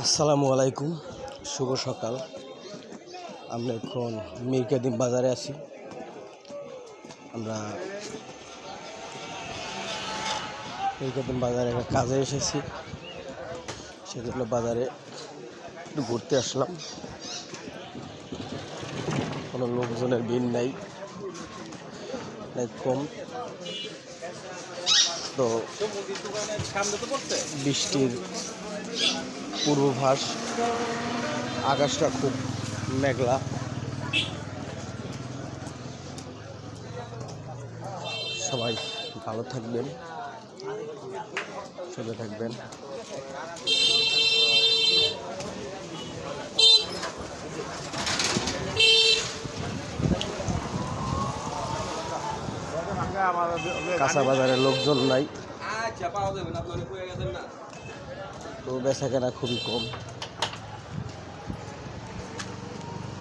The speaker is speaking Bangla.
আসসালামু আলাইকুম, শুভ সকাল। আমরা এখন মিরকাদিম বাজারে আছি। আমরা মিরকাদিম বাজারে একটা কাজে এসেছি, সেজন্য বাজারে একটু ঘুরতে আসলাম। কোনো লোকজনের ভিড় নাই, কম। তো বৃষ্টির পূর্বাভাস, আকাশটা খুব মেঘলা। সবাই ভালো থাকবেন, সুস্থ থাকবেন। কাঁচা বাজারে লোকজন নাই, তো বেচাকেনা খুবই কম।